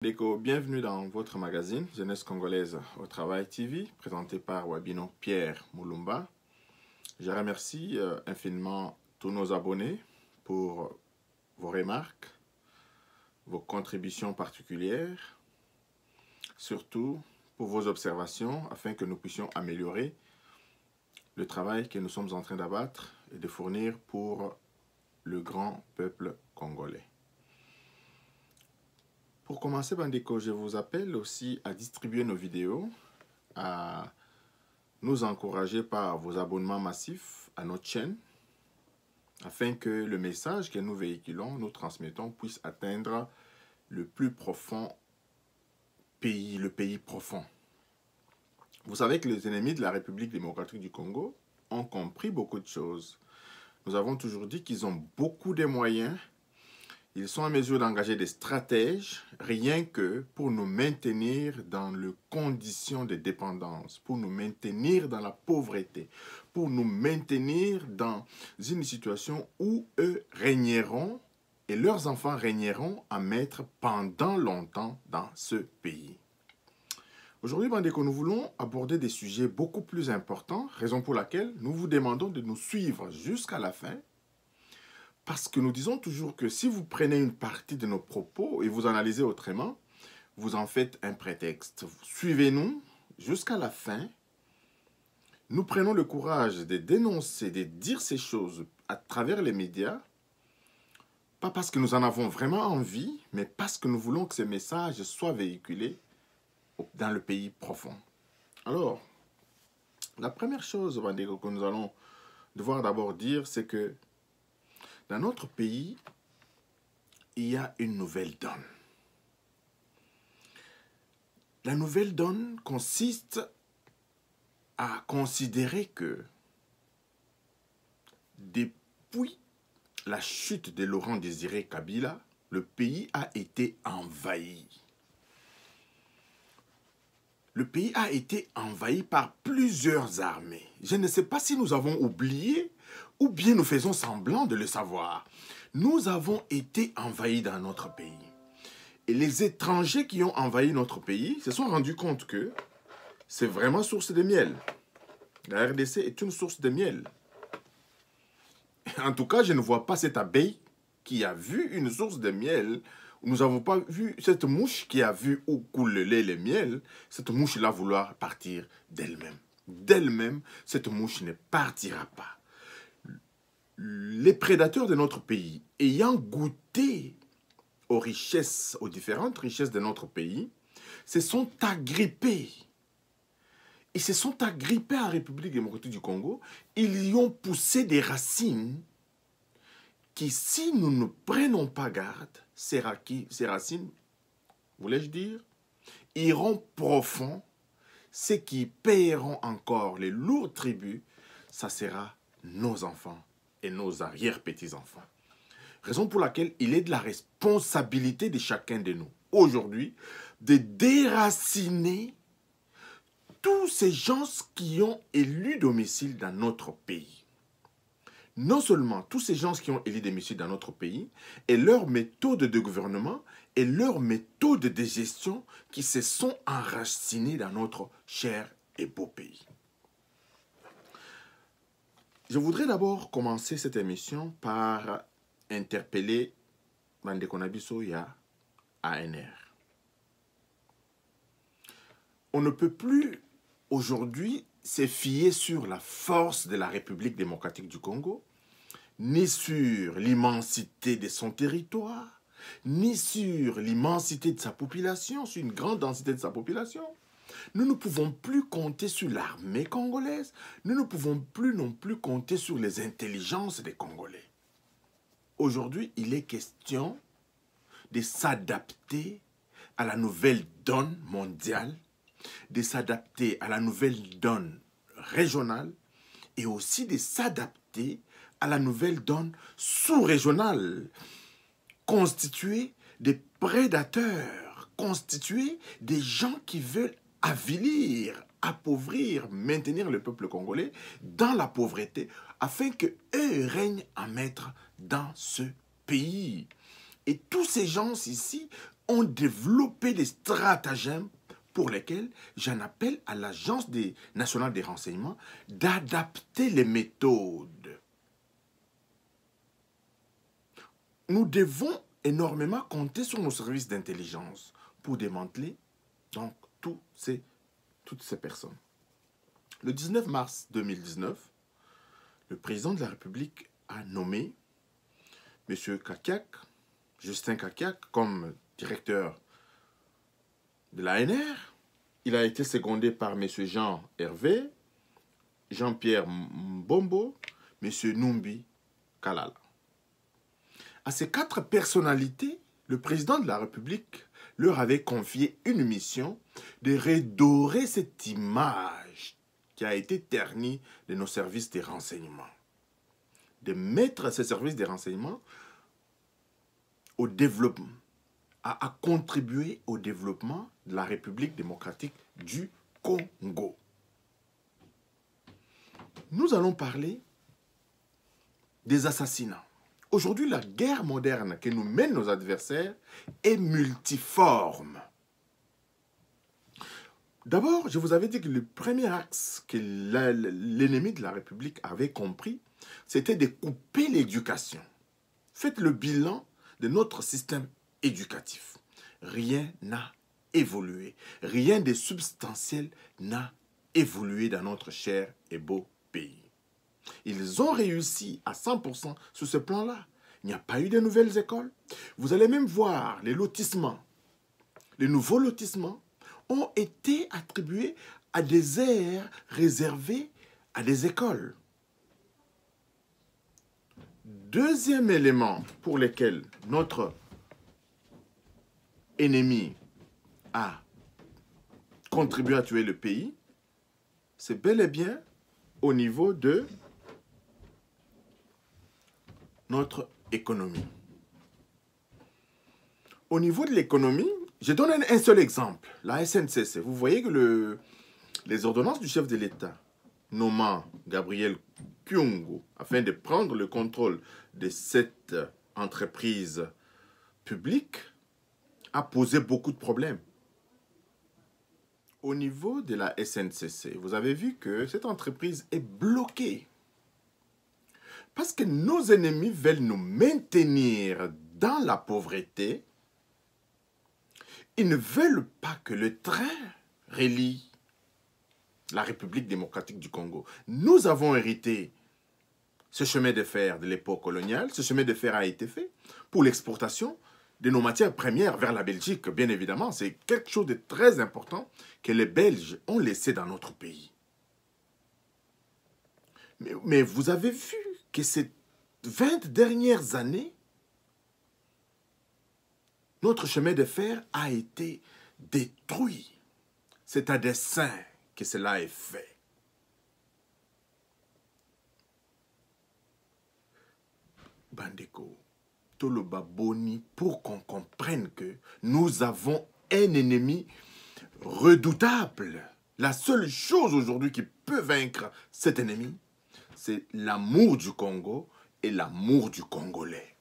Déco, bienvenue dans votre magazine Jeunesse Congolaise au Travail TV, présenté par Wabino Pierre Moulumba. Je remercie infiniment tous nos abonnés pour vos remarques, vos contributions particulières, surtout pour vos observations afin que nous puissions améliorer le travail que nous sommes en train d'abattre et de fournir pour le grand peuple congolais. Pour commencer, Bandeko, je vous appelle aussi à distribuer nos vidéos, à nous encourager par vos abonnements massifs à notre chaîne, afin que le message que nous véhiculons, nous transmettons, puisse atteindre le plus profond pays, le pays profond. Vous savez que les ennemis de la République démocratique du Congo ont compris beaucoup de choses. Nous avons toujours dit qu'ils ont beaucoup de moyens. Ils sont en mesure d'engager des stratèges rien que pour nous maintenir dans les conditions de dépendance, pour nous maintenir dans la pauvreté, pour nous maintenir dans une situation où eux régneront et leurs enfants régneront à maître pendant longtemps dans ce pays. Aujourd'hui, Bandeko, nous voulons aborder des sujets beaucoup plus importants, raison pour laquelle nous vous demandons de nous suivre jusqu'à la fin. Parce que nous disons toujours que si vous prenez une partie de nos propos et vous analysez autrement, vous en faites un prétexte. Suivez-nous jusqu'à la fin. Nous prenons le courage de dénoncer, de dire ces choses à travers les médias, pas parce que nous en avons vraiment envie, mais parce que nous voulons que ces messages soient véhiculés dans le pays profond. Alors, la première chose, Bandeko, que nous allons devoir d'abord dire, c'est que dans notre pays, il y a une nouvelle donne. La nouvelle donne consiste à considérer que depuis la chute de Laurent Désiré Kabila, le pays a été envahi. Le pays a été envahi par plusieurs armées. Je ne sais pas si nous avons oublié ou bien nous faisons semblant de le savoir. Nous avons été envahis dans notre pays. Et les étrangers qui ont envahi notre pays se sont rendus compte que c'est vraiment source de miel. La RDC est une source de miel. En tout cas, je ne vois pas cette abeille qui a vu une source de miel. Nous n'avons pas vu cette mouche qui a vu où coule le lait et le miel. Cette mouche-là vouloir partir d'elle-même. D'elle-même, cette mouche ne partira pas. Les prédateurs de notre pays, ayant goûté aux richesses, aux différentes richesses de notre pays, se sont agrippés. Ils se sont agrippés à la République démocratique du Congo. Ils y ont poussé des racines qui, si nous ne prenons pas garde, ces racines, voulais-je dire, iront profond. Ceux qui paieront encore les lourds tributs, ça sera nos enfants et nos arrière-petits-enfants. Raison pour laquelle il est de la responsabilité de chacun de nous, aujourd'hui, de déraciner tous ces gens qui ont élu domicile dans notre pays. Non seulement tous ces gens qui ont élu domicile dans notre pays et leurs méthodes de gouvernement et leurs méthodes de gestion qui se sont enracinées dans notre cher et beau pays. Je voudrais d'abord commencer cette émission par interpeller Bandeko Nabiso ya ANR. On ne peut plus aujourd'hui se fier sur la force de la République démocratique du Congo, ni sur l'immensité de son territoire, ni sur l'immensité de sa population, sur une grande densité de sa population. Nous ne pouvons plus compter sur l'armée congolaise. Nous ne pouvons plus non plus compter sur les intelligences des Congolais. Aujourd'hui, il est question de s'adapter à la nouvelle donne mondiale, de s'adapter à la nouvelle donne régionale et aussi de s'adapter à la nouvelle donne sous-régionale, constituée des prédateurs, constituée des gens qui veulent avilir, appauvrir, maintenir le peuple congolais dans la pauvreté, afin qu'eux règnent en maître dans ce pays. Et tous ces gens ici ont développé des stratagèmes pour lesquels j'en appelle à l'Agence nationale des renseignements d'adapter les méthodes. Nous devons énormément compter sur nos services d'intelligence pour démanteler donc toutes ces personnes. Le 19 mars 2019, le président de la République a nommé M. Kakiak, Justin Kakiak, comme directeur de l'ANR. Il a été secondé par M. Jean Hervé, Jean-Pierre Mbombo, M. Numbi Kalala. À ces 4 personnalités, le président de la République leur avait confié une mission de redorer cette image qui a été ternie de nos services de renseignement. De mettre ces services de renseignement au développement, à contribuer au développement de la République démocratique du Congo. Nous allons parler des assassinats. Aujourd'hui, la guerre moderne que nous mènent nos adversaires est multiforme. D'abord, je vous avais dit que le premier axe que l'ennemi de la République avait compris, c'était de couper l'éducation. Faites le bilan de notre système éducatif. Rien n'a évolué. Rien de substantiel n'a évolué dans notre cher et beau pays. Ils ont réussi à 100% sur ce plan-là. Il n'y a pas eu de nouvelles écoles. Vous allez même voir les lotissements. Les nouveaux lotissements ont été attribués à des aires réservées à des écoles. Deuxième élément pour lequel notre ennemi a contribué à tuer le pays, c'est bel et bien au niveau de notre économie. Au niveau de l'économie, je donne un seul exemple, la SNCC. Vous voyez que les ordonnances du chef de l'État nommant Gabriel Kyungu afin de prendre le contrôle de cette entreprise publique a posé beaucoup de problèmes. Au niveau de la SNCC, vous avez vu que cette entreprise est bloquée. Parce que nos ennemis veulent nous maintenir dans la pauvreté. Ils ne veulent pas que le train relie la République démocratique du Congo. Nous avons hérité ce chemin de fer de l'époque coloniale. Ce chemin de fer a été fait pour l'exportation de nos matières premières vers la Belgique, bien évidemment. C'est quelque chose de très important que les Belges ont laissé dans notre pays. Mais vous avez vu que ces 20 dernières années, notre chemin de fer a été détruit. C'est à dessein que cela est fait. Bandeko, Toloba Boni, pour qu'on comprenne que nous avons un ennemi redoutable. La seule chose aujourd'hui qui peut vaincre cet ennemi, c'est l'amour du Congo et l'amour du Congolais.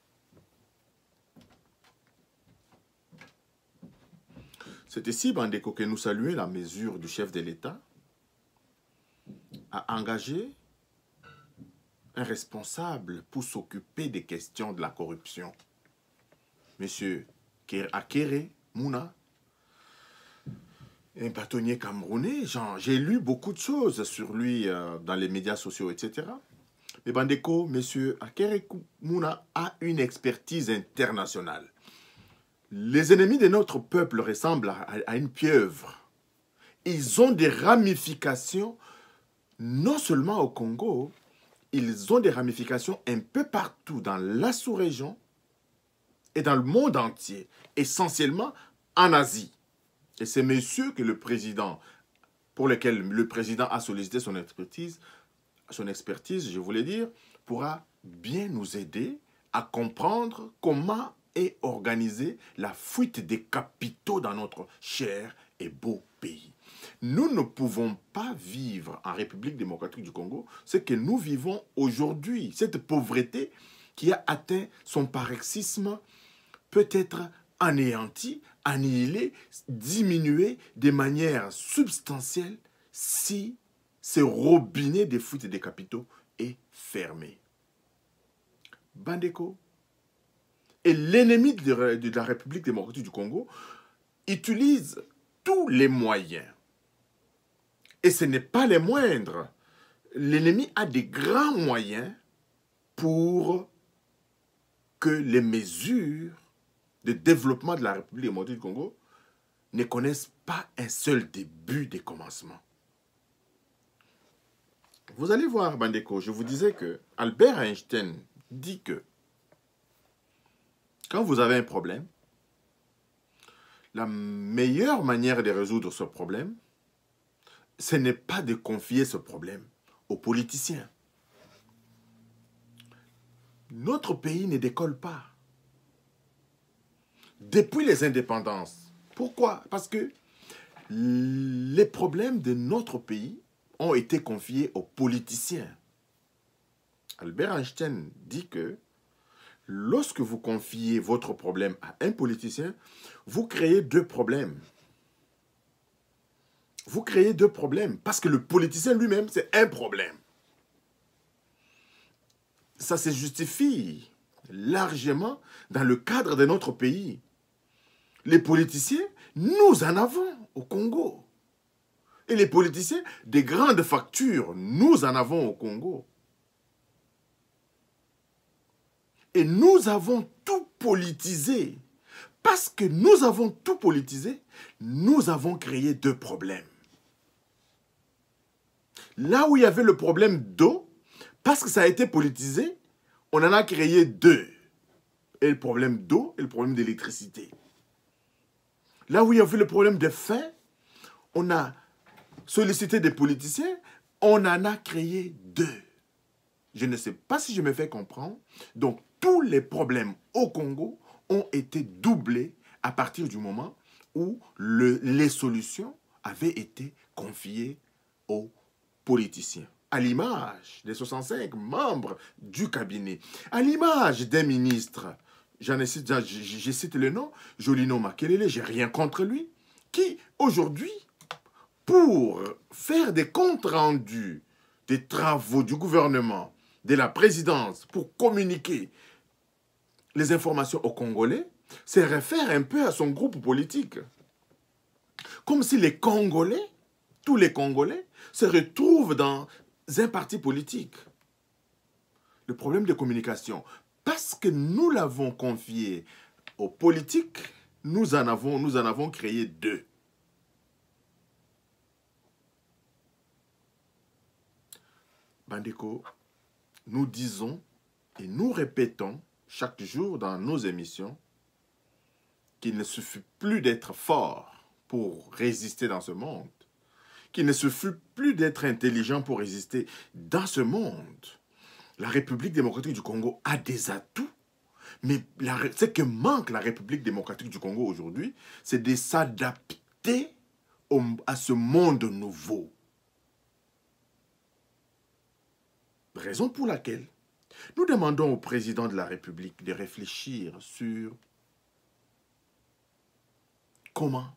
C'est ici, Bandeko, que nous saluons la mesure du chef de l'État à engager un responsable pour s'occuper des questions de la corruption. Monsieur Akere Mouna, un bâtonnier camerounais, j'ai lu beaucoup de choses sur lui dans les médias sociaux, etc. Mais Bandeko, monsieur Akere Mouna a une expertise internationale. Les ennemis de notre peuple ressemblent à une pieuvre. Ils ont des ramifications, non seulement au Congo, ils ont des ramifications un peu partout dans la sous-région et dans le monde entier, essentiellement en Asie. Et c'est monsieur que le président, pour lequel le président a sollicité son expertise, je voulais dire, pourra bien nous aider à comprendre comment est organisée la fuite des capitaux dans notre cher et beau pays. Nous ne pouvons pas vivre en République démocratique du Congo ce que nous vivons aujourd'hui. Cette pauvreté qui a atteint son paroxysme peut-être anéanti, annihilé, diminué de manière substantielle si ce robinet des fuites des capitaux est fermé. Bandeko et l'ennemi de la République démocratique du Congo utilise tous les moyens. Et ce n'est pas les moindres. L'ennemi a des grands moyens pour que les mesures de développement de la République démocratique du Congo ne connaissent pas un seul début de commencement. Vous allez voir, Bandeko, je vous disais que Albert Einstein dit que quand vous avez un problème, la meilleure manière de résoudre ce problème, ce n'est pas de confier ce problème aux politiciens. Notre pays ne décolle pas. Depuis les indépendances. Pourquoi? Parce que les problèmes de notre pays ont été confiés aux politiciens. Albert Einstein dit que lorsque vous confiez votre problème à un politicien, vous créez deux problèmes. Vous créez deux problèmes parce que le politicien lui-même, c'est un problème. Ça se justifie largement dans le cadre de notre pays. Les politiciens, nous en avons au Congo. Et les politiciens, des grandes factures, nous en avons au Congo. Et nous avons tout politisé. Parce que nous avons tout politisé, nous avons créé deux problèmes. Là où il y avait le problème d'eau, parce que ça a été politisé, on en a créé deux. Et le problème d'eau et le problème d'électricité. Là où il y avait le problème de faim, on a sollicité des politiciens, on en a créé deux. Je ne sais pas si je me fais comprendre. Donc, tous les problèmes au Congo ont été doublés à partir du moment où les solutions avaient été confiées aux politiciens. À l'image des 65 membres du cabinet, à l'image des ministres, je cite le nom, Jolino Makelele, j'ai rien contre lui, qui aujourd'hui, pour faire des comptes rendus des travaux du gouvernement, de la présidence, pour communiquer les informations aux Congolais, se réfère un peu à son groupe politique. Comme si les Congolais, tous les Congolais, se retrouvent dans un parti politique. Le problème de communication, parce que nous l'avons confié aux politiques, nous en avons créé deux. Bandeko, nous disons et nous répétons chaque jour dans nos émissions qu'il ne suffit plus d'être fort pour résister dans ce monde, qu'il ne suffit plus d'être intelligent pour résister dans ce monde. La République démocratique du Congo a des atouts, mais ce que manque la République démocratique du Congo aujourd'hui, c'est de s'adapter à ce monde nouveau. Raison pour laquelle nous demandons au président de la République de réfléchir sur comment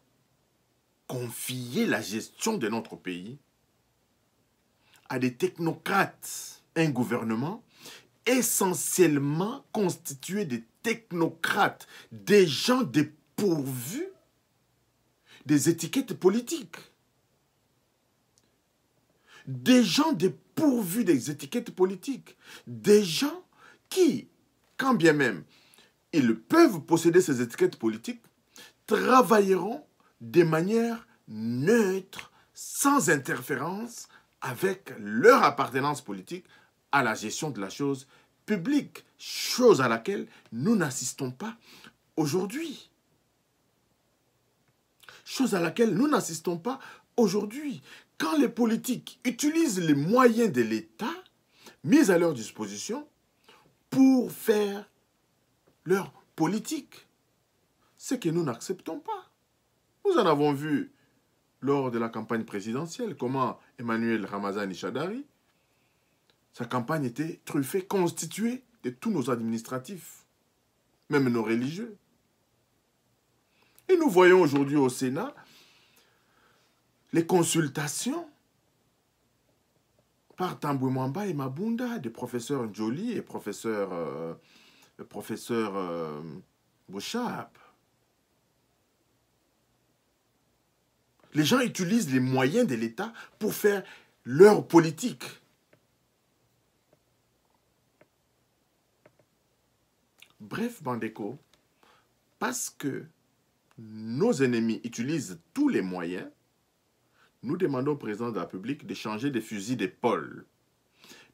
confier la gestion de notre pays à des technocrates, un gouvernement essentiellement constitué de technocrates, des gens dépourvus des étiquettes politiques. Des gens dépourvus des étiquettes politiques. Des gens qui, quand bien même ils peuvent posséder ces étiquettes politiques, travailleront de manière neutre, sans interférence avec leur appartenance politique à la gestion de la chose publique, chose à laquelle nous n'assistons pas aujourd'hui. Chose à laquelle nous n'assistons pas aujourd'hui. Quand les politiques utilisent les moyens de l'État mis à leur disposition pour faire leur politique, ce que nous n'acceptons pas. Nous en avons vu lors de la campagne présidentielle comment Emmanuel Ramazani Shadari, sa campagne était truffée, constituée de tous nos administratifs, même nos religieux. Et nous voyons aujourd'hui au Sénat les consultations par Tambwe Mwamba et Mabunda, des professeurs Njoli et professeur Bouchab. Les gens utilisent les moyens de l'État pour faire leur politique. Bref, Bandeko, parce que nos ennemis utilisent tous les moyens, nous demandons au président de la République de changer de fusil d'épaule,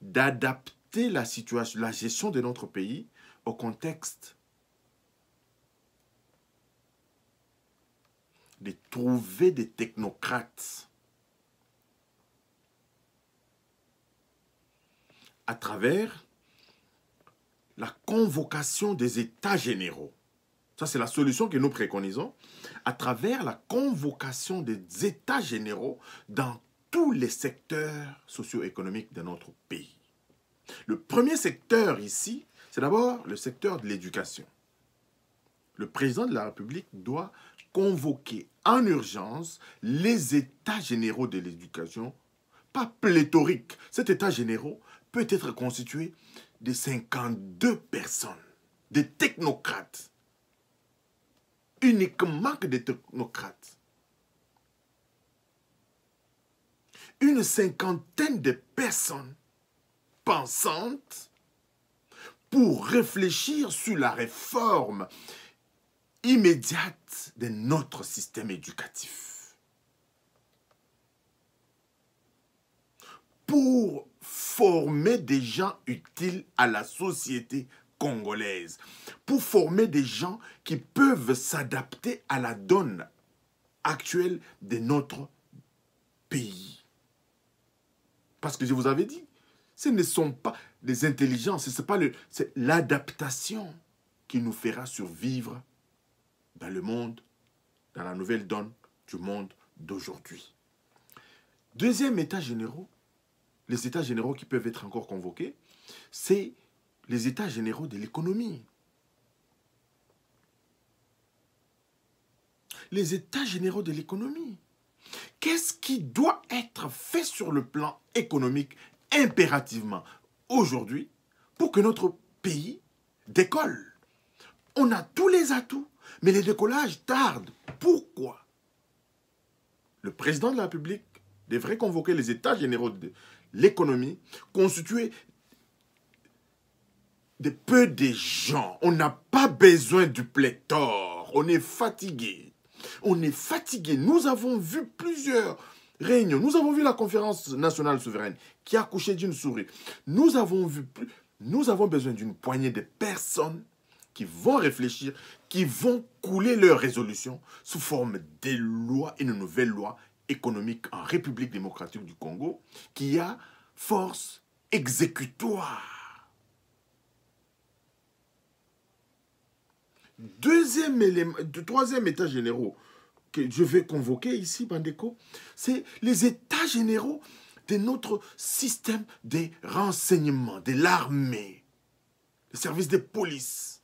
d'adapter la situation, la gestion de notre pays au contexte, de trouver des technocrates à travers la convocation des États généraux. Ça, c'est la solution que nous préconisons, à travers la convocation des États généraux dans tous les secteurs socio-économiques de notre pays. Le premier secteur ici, c'est d'abord le secteur de l'éducation. Le président de la République doit convoquer en urgence les États généraux de l'éducation, pas pléthoriques. Cet État généraux peut être constitué de 52 personnes, des technocrates, uniquement que des technocrates. Une cinquantaine de personnes pensantes pour réfléchir sur la réforme immédiate de notre système éducatif. Pour former des gens utiles à la société congolaise, pour former des gens qui peuvent s'adapter à la donne actuelle de notre pays. Parce que je vous avais dit, ce ne sont pas des intelligences, c'est l'adaptation qui nous fera survivre dans le monde, dans la nouvelle donne du monde d'aujourd'hui. Deuxième état généraux, les états généraux qui peuvent être encore convoqués, c'est les états généraux de l'économie. Les états généraux de l'économie. Qu'est-ce qui doit être fait sur le plan économique impérativement aujourd'hui pour que notre pays décolle? On a tous les atouts, mais les décollages tardent. Pourquoi? Le président de la République devrait convoquer les états généraux de l'économie, constitués de peu de gens. On n'a pas besoin du pléthore. On est fatigué. On est fatigué. Nous avons vu plusieurs réunions. Nous avons vu la conférence nationale souveraine qui a accouché d'une souris. Nous avons besoin d'une poignée de personnes qui vont réfléchir, qui vont couler leurs résolutions sous forme de lois, une nouvelle loi économique en République démocratique du Congo, qui a force exécutoire. Troisième état généraux que je vais convoquer ici, Bandeko, c'est les états généraux de notre système de renseignement, de l'armée, le service de police.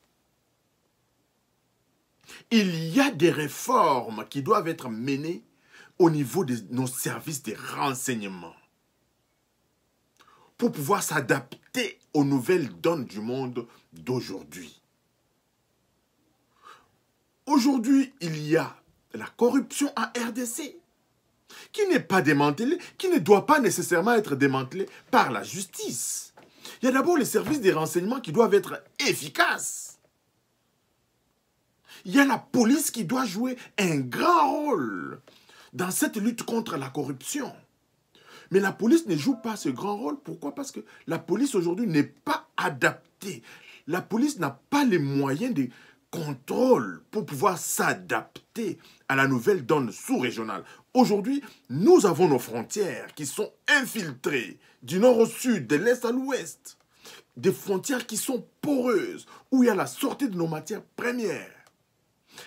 Il y a des réformes qui doivent être menées au niveau de nos services de renseignement pour pouvoir s'adapter aux nouvelles donnes du monde d'aujourd'hui. Aujourd'hui, il y a la corruption en RDC qui n'est pas démantelée, qui ne doit pas nécessairement être démantelée par la justice. Il y a d'abord les services de renseignement qui doivent être efficaces. Il y a la police qui doit jouer un grand rôle dans cette lutte contre la corruption. Mais la police ne joue pas ce grand rôle. Pourquoi? Parce que la police aujourd'hui n'est pas adaptée. La police n'a pas les moyens de contrôle pour pouvoir s'adapter à la nouvelle donne sous-régionale. Aujourd'hui, nous avons nos frontières qui sont infiltrées du nord au sud, de l'est à l'ouest. Des frontières qui sont poreuses, où il y a la sortie de nos matières premières.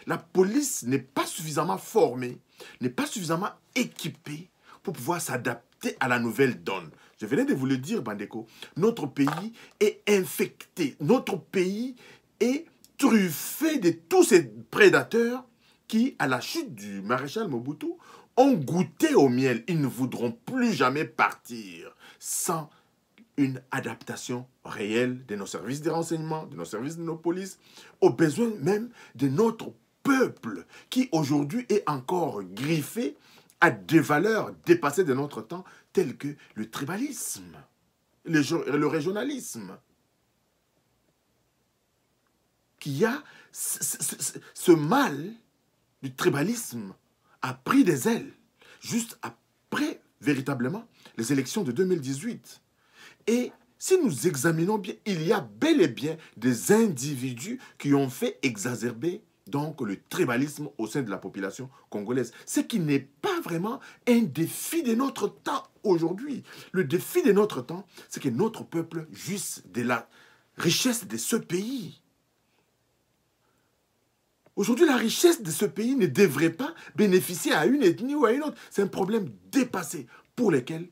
La police n'est pas suffisamment formée, n'est pas suffisamment équipée pour pouvoir s'adapter à la nouvelle donne. Je venais de vous le dire, Bandeko, notre pays est infecté. Notre pays est truffé de tous ces prédateurs qui, à la chute du maréchal Mobutu, ont goûté au miel. Ils ne voudront plus jamais partir sans une adaptation réelle de nos services de renseignement, de nos services de nos polices, aux besoins même de notre peuple qui aujourd'hui est encore griffé à des valeurs dépassées de notre temps telles que le tribalisme, le régionalisme. Qu'il y a ce mal du tribalisme a pris des ailes juste après véritablement les élections de 2018. Et si nous examinons bien, il y a bel et bien des individus qui ont fait exacerber donc le tribalisme au sein de la population congolaise. Ce qui n'est pas vraiment un défi de notre temps aujourd'hui. Le défi de notre temps, c'est que notre peuple jouisse de la richesse de ce pays. Aujourd'hui, la richesse de ce pays ne devrait pas bénéficier à une ethnie ou à une autre. C'est un problème dépassé pour lequel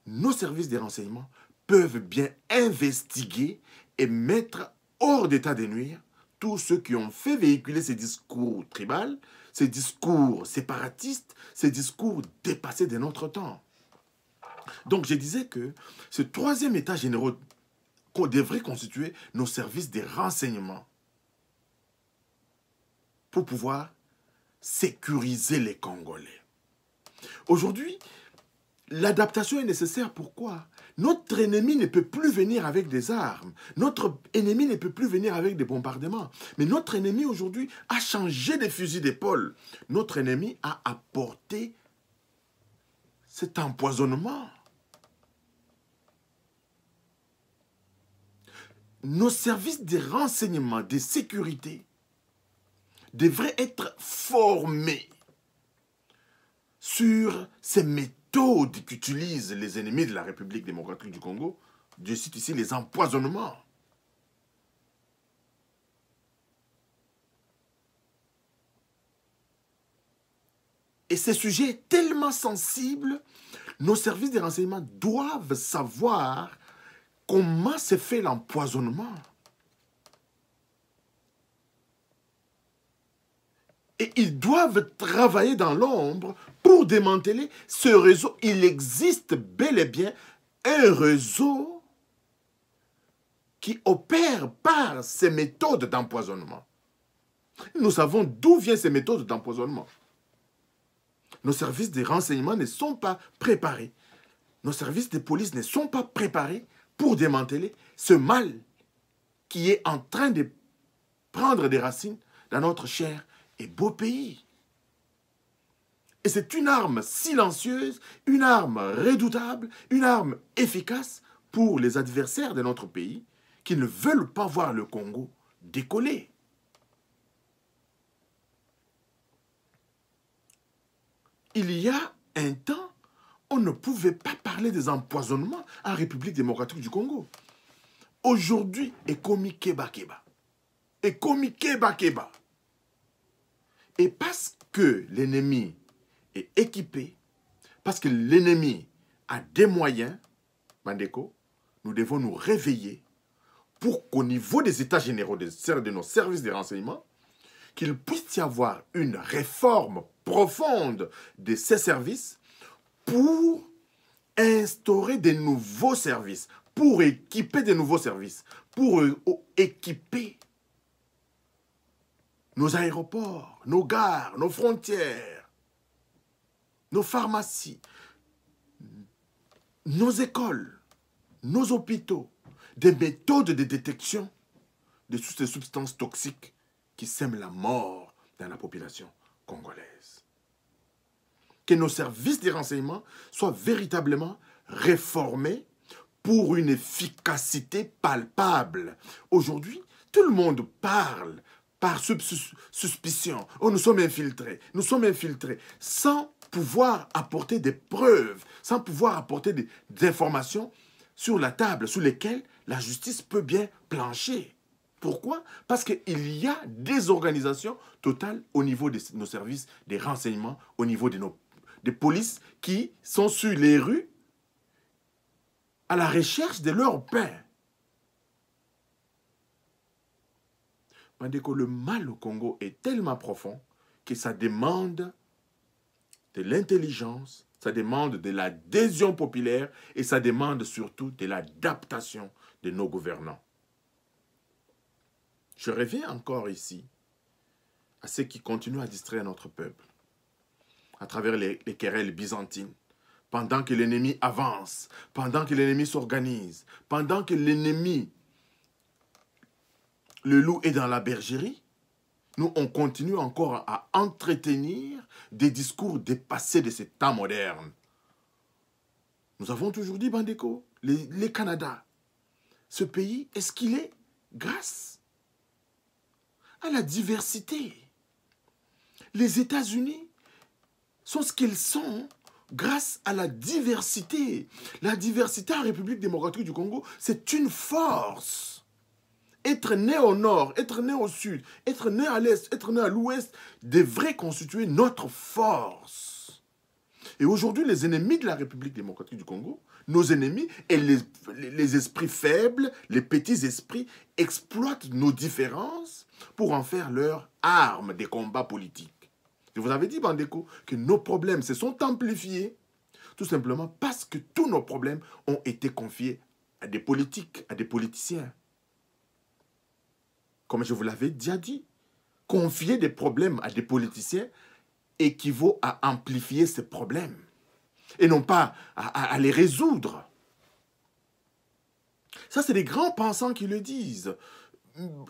nos services de renseignement peuvent bien investiguer et mettre hors d'état de nuire tous ceux qui ont fait véhiculer ces discours tribaux, ces discours séparatistes, ces discours dépassés de notre temps. Donc je disais que ce troisième état général devrait constituer nos services de renseignement pour pouvoir sécuriser les Congolais. Aujourd'hui, l'adaptation est nécessaire. Pourquoi? Notre ennemi ne peut plus venir avec des armes. Notre ennemi ne peut plus venir avec des bombardements. Mais notre ennemi aujourd'hui a changé de fusil d'épaule. Notre ennemi a apporté cet empoisonnement. Nos services de renseignement, de sécurité, devraient être formés sur ces méthodes qu'utilisent les ennemis de la République démocratique du Congo. Je cite ici les empoisonnements. Et ces sujets tellement sensibles, nos services de renseignement doivent savoir comment se fait l'empoisonnement. Et ils doivent travailler dans l'ombre pour démanteler ce réseau. Il existe bel et bien un réseau qui opère par ces méthodes d'empoisonnement. Nous savons d'où viennent ces méthodes d'empoisonnement. Nos services de renseignement ne sont pas préparés. Nos services de police ne sont pas préparés pour démanteler ce mal qui est en train de prendre des racines dans notre cher et beau pays. Et c'est une arme silencieuse, une arme redoutable, une arme efficace pour les adversaires de notre pays qui ne veulent pas voir le Congo décoller. Il y a un temps, on ne pouvait pas parler des empoisonnements en République démocratique du Congo. Aujourd'hui, ekomi keba keba. Ekomi keba keba. Et parce que l'ennemi est équipé, parce que l'ennemi a des moyens, Bandeko, nous devons nous réveiller pour qu'au niveau des états généraux de nos services de renseignement, qu'il puisse y avoir une réforme profonde de ces services pour instaurer des nouveaux services, pour équiper des nouveaux services, pour équiper nos aéroports, nos gares, nos frontières, nos pharmacies, nos écoles, nos hôpitaux, des méthodes de détection de toutes ces substances toxiques qui sèment la mort dans la population congolaise. Que nos services de renseignement soient véritablement réformés pour une efficacité palpable. Aujourd'hui, tout le monde parle par suspicion. Oh, nous sommes infiltrés, sans pouvoir apporter des preuves, sans pouvoir apporter des informations sur la table, sur lesquelles la justice peut bien plancher. Pourquoi? Parce qu'il y a des organisations totales au niveau de nos services, des renseignements, au niveau de des polices qui sont sur les rues à la recherche de leur pain. Le mal au Congo est tellement profond que ça demande de l'intelligence, ça demande de l'adhésion populaire et ça demande surtout de l'adaptation de nos gouvernants. Je reviens encore ici à ceux qui continuent à distraire notre peuple à travers les querelles byzantines, pendant que l'ennemi avance, pendant que l'ennemi s'organise, pendant que l'ennemi, le loup est dans la bergerie, nous, on continue encore à entretenir des discours dépassés de ce temps moderne. Nous avons toujours dit, Bandeko, les Canada, ce pays, est-ce qu'il est grâce à la diversité? Les États-Unis sont ce qu'ils sont grâce à la diversité. La diversité en République démocratique du Congo, c'est une force. Être né au nord, être né au sud, être né à l'est, être né à l'ouest, devrait constituer notre force. Et aujourd'hui, les ennemis de la République démocratique du Congo, nos ennemis et les esprits faibles, les petits esprits, exploitent nos différences pour en faire leur arme des combats politiques. Je vous avais dit, Bandeko, que nos problèmes se sont amplifiés, tout simplement parce que tous nos problèmes ont été confiés à des politiques, à des politiciens. Comme je vous l'avais déjà dit, confier des problèmes à des politiciens équivaut à amplifier ces problèmes et non pas à les résoudre. Ça, c'est des grands pensants qui le disent.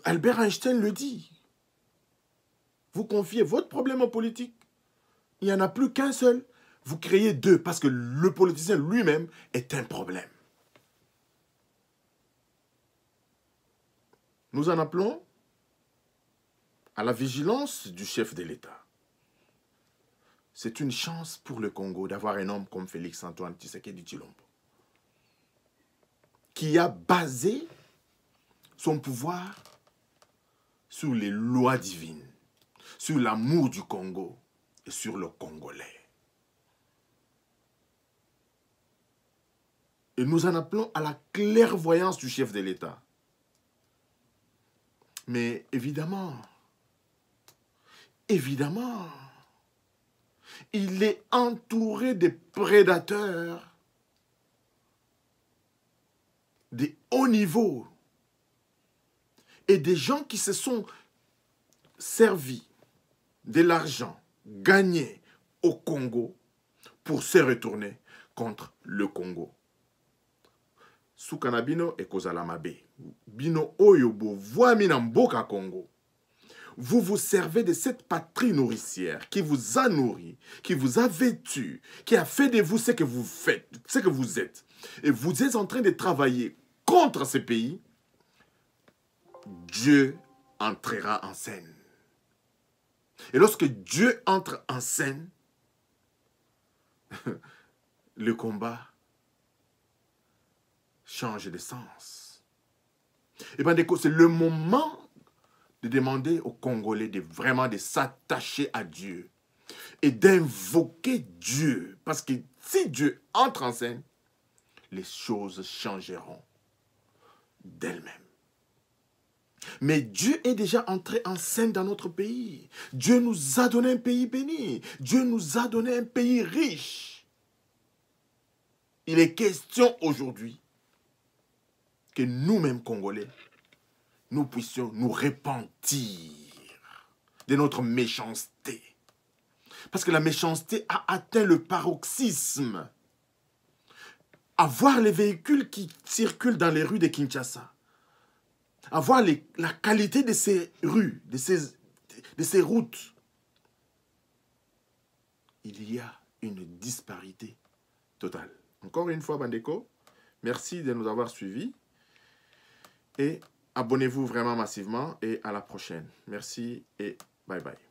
Albert Einstein le dit. Vous confiez votre problème aux politiques, il n'y en a plus qu'un seul. Vous créez deux parce que le politicien lui-même est un problème. Nous en appelons à la vigilance du chef de l'État. C'est une chance pour le Congo d'avoir un homme comme Félix-Antoine Tshisekedi Tshilombo, qui a basé son pouvoir sur les lois divines, sur l'amour du Congo et sur le Congolais. Et nous en appelons à la clairvoyance du chef de l'État. Mais évidemment, il est entouré de prédateurs de haut niveau et des gens qui se sont servis de l'argent gagné au Congo pour se retourner contre le Congo. Soukana bino ekozala mabe. Bino oyobo voami na mboka Congo. Vous vous servez de cette patrie nourricière qui vous a nourri, qui vous a vêtu, qui a fait de vous ce que vous faites, ce que vous êtes. Et vous êtes en train de travailler contre ce pays. Dieu entrera en scène. Et lorsque Dieu entre en scène, le combat change de sens. Et bien, c'est le moment de demander aux Congolais de vraiment de s'attacher à Dieu et d'invoquer Dieu. Parce que si Dieu entre en scène, les choses changeront d'elles-mêmes. Mais Dieu est déjà entré en scène dans notre pays. Dieu nous a donné un pays béni. Dieu nous a donné un pays riche. Il est question aujourd'hui que nous-mêmes, Congolais, nous puissions nous repentir de notre méchanceté. Parce que la méchanceté a atteint le paroxysme. À voir les véhicules qui circulent dans les rues de Kinshasa, à voir la qualité de ces rues, de ces routes, il y a une disparité totale. Encore une fois, Bandeko, merci de nous avoir suivis et abonnez-vous vraiment massivement et à la prochaine. Merci et bye bye.